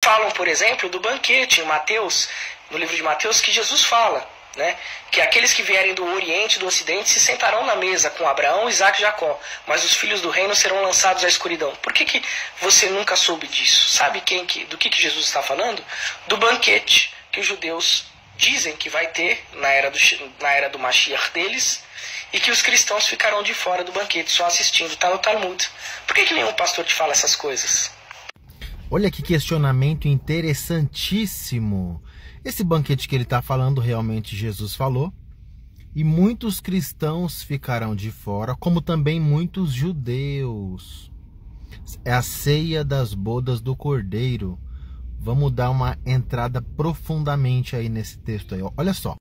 Falam, por exemplo, do banquete em Mateus, no livro de Mateus, que Jesus fala, né, que aqueles que vierem do Oriente e do Ocidente se sentarão na mesa com Abraão, Isaac e Jacó, mas os filhos do reino serão lançados à escuridão. Por que você nunca soube disso? Sabe do que Jesus está falando? Do banquete que os judeus dizem que vai ter na era do Mashiach deles, e que os cristãos ficarão de fora do banquete, só assistindo. Está no Talmud. Por que nenhum pastor te fala essas coisas? Olha que questionamento interessantíssimo. Esse banquete que ele está falando, realmente Jesus falou. E muitos cristãos ficarão de fora, como também muitos judeus. É a ceia das bodas do Cordeiro. Vamos dar uma entrada profundamente aí nesse texto aí. Olha só.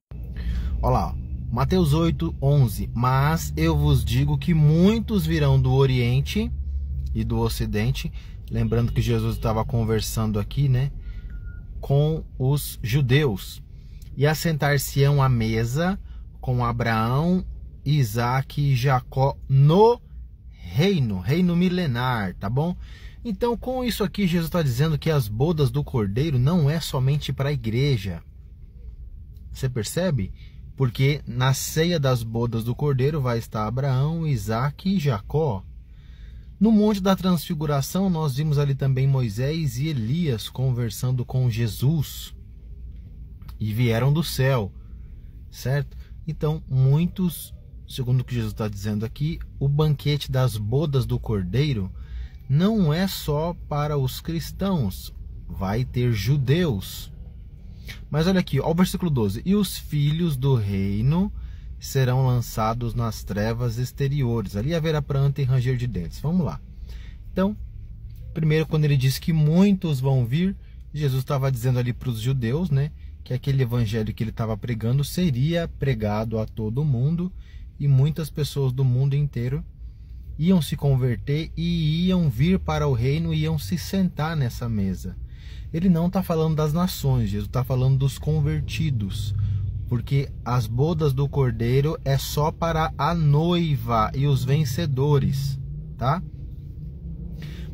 Olha lá. Mateus 8:11. Mas eu vos digo que muitos virão do Oriente e do Ocidente. Lembrando que Jesus estava conversando aqui, né, com os judeus. E assentar-se-ão à mesa com Abraão, Isaac e Jacó no reino milenar, tá bom? Então, com isso aqui, Jesus está dizendo que as bodas do Cordeiro não é somente para a igreja. Você percebe? Porque na ceia das bodas do Cordeiro vai estar Abraão, Isaac e Jacó. No Monte da Transfiguração, nós vimos ali também Moisés e Elias conversando com Jesus. E vieram do céu, certo? Então, muitos, segundo o que Jesus está dizendo aqui, o banquete das bodas do Cordeiro não é só para os cristãos, vai ter judeus. Mas olha aqui, ó, o versículo 12. E os filhos do reino serão lançados nas trevas exteriores. Ali haverá pranto e ranger de dentes. Vamos lá. Então, primeiro, quando ele diz que muitos vão vir, Jesus estava dizendo ali para os judeus, né, que aquele evangelho que ele estava pregando seria pregado a todo mundo, e muitas pessoas do mundo inteiro iam se converter e iam vir para o reino e iam se sentar nessa mesa. Ele não está falando das nações, Jesus está falando dos convertidos, porque as bodas do Cordeiro é só para a noiva e os vencedores, tá?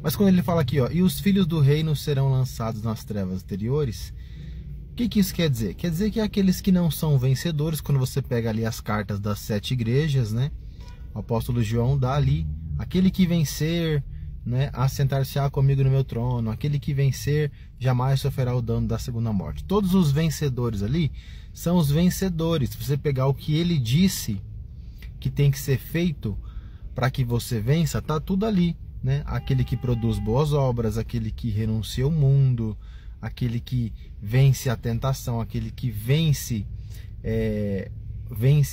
Mas quando ele fala aqui, ó, e os filhos do reino serão lançados nas trevas exteriores, o que isso quer dizer? Quer dizer que aqueles que não são vencedores, quando você pega ali as cartas das 7 igrejas, né, o apóstolo João dá ali, aquele que vencer, né, assentar-se-á comigo no meu trono, aquele que vencer jamais sofrerá o dano da segunda morte. Todos os vencedores ali são os vencedores. Se você pegar o que ele disse que tem que ser feito para que você vença, tá tudo ali, né? Aquele que produz boas obras, aquele que renuncia ao mundo, aquele que vence a tentação, aquele que vence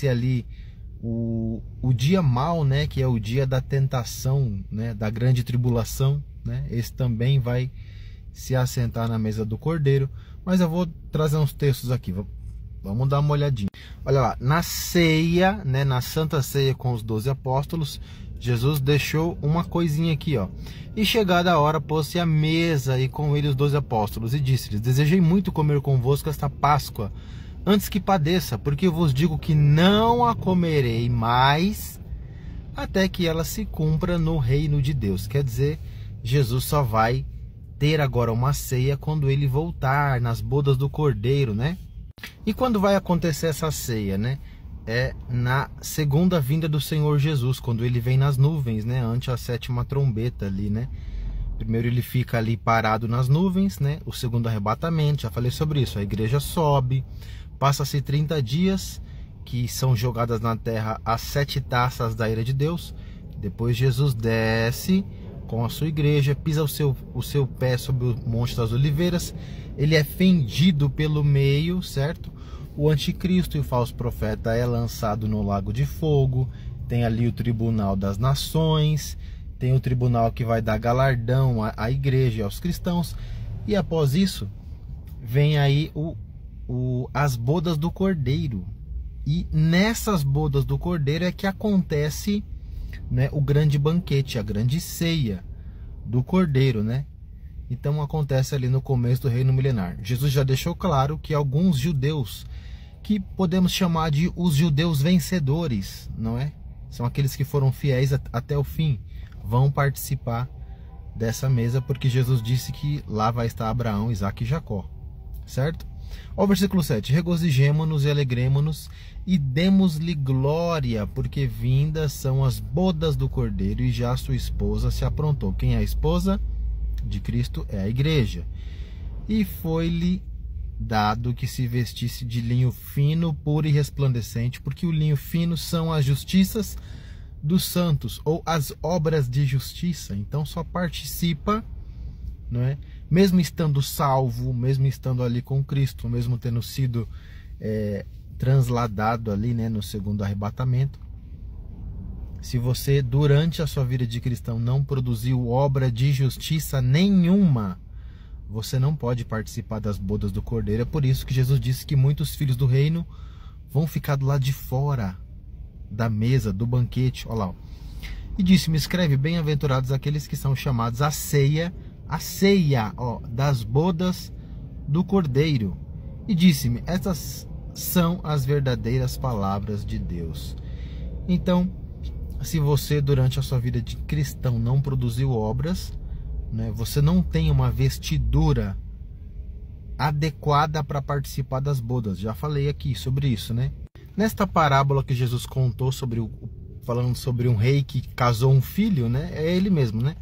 ali o dia mau, né, que é o dia da tentação, né, da grande tribulação, né? Esse também vai se assentar na mesa do Cordeiro. Mas eu vou trazer uns textos aqui, vamos dar uma olhadinha. Olha lá, na ceia, né, na Santa Ceia com os 12 apóstolos, Jesus deixou uma coisinha aqui, ó. E chegada a hora, pôs-se à mesa e com ele os 12 apóstolos e disse-lhes: desejei muito comer convosco esta Páscoa, antes que padeça, porque eu vos digo que não a comerei mais, até que ela se cumpra no reino de Deus. Quer dizer, Jesus só vai ter agora uma ceia quando ele voltar nas bodas do Cordeiro, né? E quando vai acontecer essa ceia, né? É na segunda vinda do Senhor Jesus, quando ele vem nas nuvens, né? Ante a 7ª trombeta ali, né? Primeiro ele fica ali parado nas nuvens, né? O segundo arrebatamento, já falei sobre isso. A igreja sobe, passa-se 30 dias, que são jogadas na terra as 7 taças da ira de Deus. Depois Jesus desce com a sua igreja, pisa o seu pé sobre o Monte das Oliveiras. Ele é fendido pelo meio, certo? O anticristo e o falso profeta é lançado no lago de fogo. Tem ali o tribunal das nações, tem o tribunal que vai dar galardão à igreja e aos cristãos. E após isso, vem aí as bodas do Cordeiro. E nessas bodas do Cordeiro é que acontece, né, o grande banquete, a grande ceia do Cordeiro, né? Então acontece ali no começo do reino milenar. Jesus já deixou claro que alguns judeus, que podemos chamar de os judeus vencedores, não é? São aqueles que foram fiéis até o fim, vão participar dessa mesa, porque Jesus disse que lá vai estar Abraão, Isaque e Jacó, certo? Ó, o versículo 7, regozijemo-nos e alegremo-nos e demos-lhe glória, porque vindas são as bodas do Cordeiro e já sua esposa se aprontou. Quem é a esposa de Cristo? É a igreja. E foi-lhe dado que se vestisse de linho fino, puro e resplandecente, porque o linho fino são as justiças dos santos, ou as obras de justiça. Então só participa, não é? Mesmo estando salvo, mesmo estando ali com Cristo, mesmo tendo sido transladado ali, né, no segundo arrebatamento, se você durante a sua vida de cristão não produziu obra de justiça nenhuma, você não pode participar das bodas do Cordeiro. É por isso que Jesus disse que muitos filhos do reino vão ficar do lado de fora da mesa, do banquete. Olha lá. E disse-me, escreve, bem-aventurados aqueles que são chamados à ceia, das bodas do Cordeiro. E disse-me, estas são as verdadeiras palavras de Deus. Então, se você durante a sua vida de cristão não produziu obras, né, você não tem uma vestidura adequada para participar das bodas. Já falei aqui sobre isso, né? Nesta parábola que Jesus contou falando sobre um rei que casou um filho, né? É ele mesmo, né?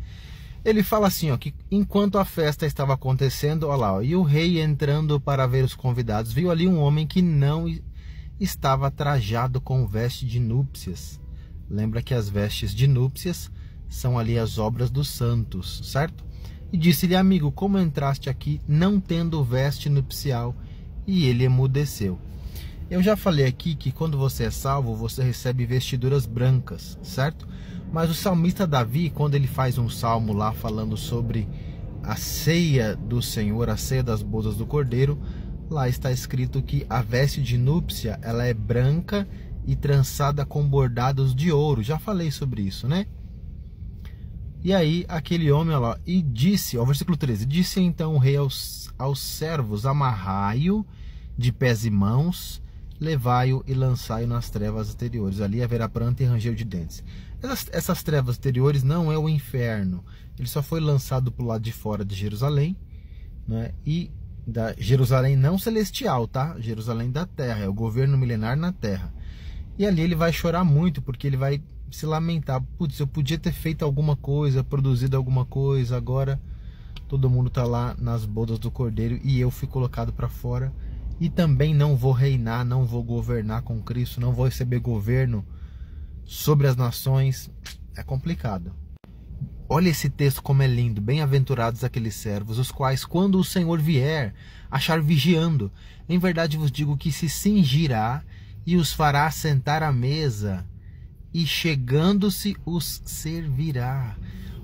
Ele fala assim, ó, que enquanto a festa estava acontecendo, olha lá, ó, e o rei entrando para ver os convidados, viu ali um homem que não estava trajado com veste de núpcias. Lembra que as vestes de núpcias são ali as obras dos santos, certo? E disse-lhe, amigo, como entraste aqui não tendo veste nupcial? E ele emudeceu. Eu já falei aqui que quando você é salvo, você recebe vestiduras brancas, certo? Mas o salmista Davi, quando ele faz um salmo lá falando sobre a ceia do Senhor, a ceia das bodas do Cordeiro, lá está escrito que a veste de núpcia, ela é branca e trançada com bordados de ouro. Já falei sobre isso, né? E aí aquele homem, olha lá, e disse, ó, versículo 13, disse então o rei aos servos, amarrai-o de pés e mãos, levai-o e lançai-o nas trevas exteriores. Ali haverá pranto e ranger de dentes. Essas trevas exteriores não é o inferno. Ele só foi lançado para o lado de fora de Jerusalém, né? E da Jerusalém não celestial, tá? Jerusalém da terra, é o governo milenar na terra. E ali ele vai chorar muito, porque ele vai se lamentar. Putz, eu podia ter feito alguma coisa, produzido alguma coisa, agora todo mundo está lá nas bodas do Cordeiro e eu fui colocado para fora. E também não vou reinar, não vou governar com Cristo, não vou receber governo sobre as nações. É complicado. Olha esse texto como é lindo. Bem-aventurados aqueles servos, os quais, quando o Senhor vier, achar vigiando. Em verdade vos digo que se cingirá e os fará sentar à mesa, e chegando-se os servirá.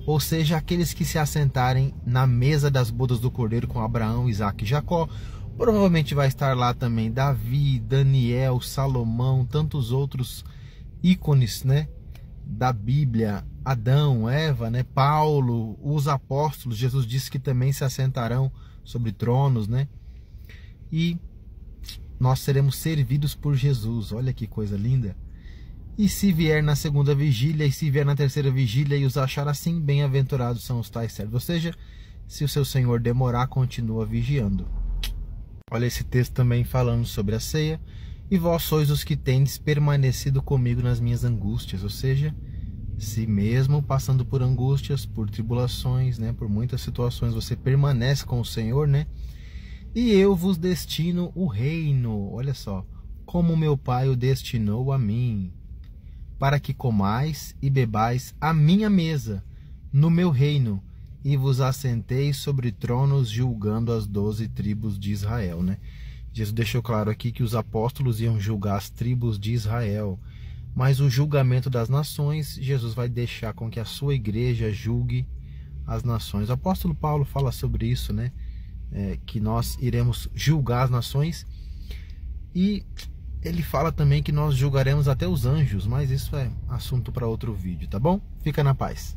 Ou seja, aqueles que se assentarem na mesa das bodas do Cordeiro com Abraão, Isaque e Jacó, provavelmente vai estar lá também Davi, Daniel, Salomão, tantos outros ícones, né, da Bíblia, Adão, Eva, né, Paulo, os apóstolos. Jesus disse que também se assentarão sobre tronos, né? E nós seremos servidos por Jesus. Olha que coisa linda. E se vier na segunda vigília, e se vier na terceira vigília, e os achar assim, bem-aventurados são os tais servos. Ou seja, se o seu Senhor demorar, continua vigiando. Olha esse texto também falando sobre a ceia. E vós sois os que tendes permanecido comigo nas minhas angústias. Ou seja, se mesmo passando por angústias, por tribulações, né, por muitas situações, você permanece com o Senhor, né? E eu vos destino o reino. Olha só, como meu Pai o destinou a mim, para que comais e bebais à minha mesa, no meu reino, e vos assenteis sobre tronos, julgando as 12 tribos de Israel, né? Jesus deixou claro aqui que os apóstolos iam julgar as tribos de Israel, mas o julgamento das nações, Jesus vai deixar com que a sua igreja julgue as nações. O apóstolo Paulo fala sobre isso, né? Que nós iremos julgar as nações, e ele fala também que nós julgaremos até os anjos, mas isso é assunto para outro vídeo, tá bom? Fica na paz.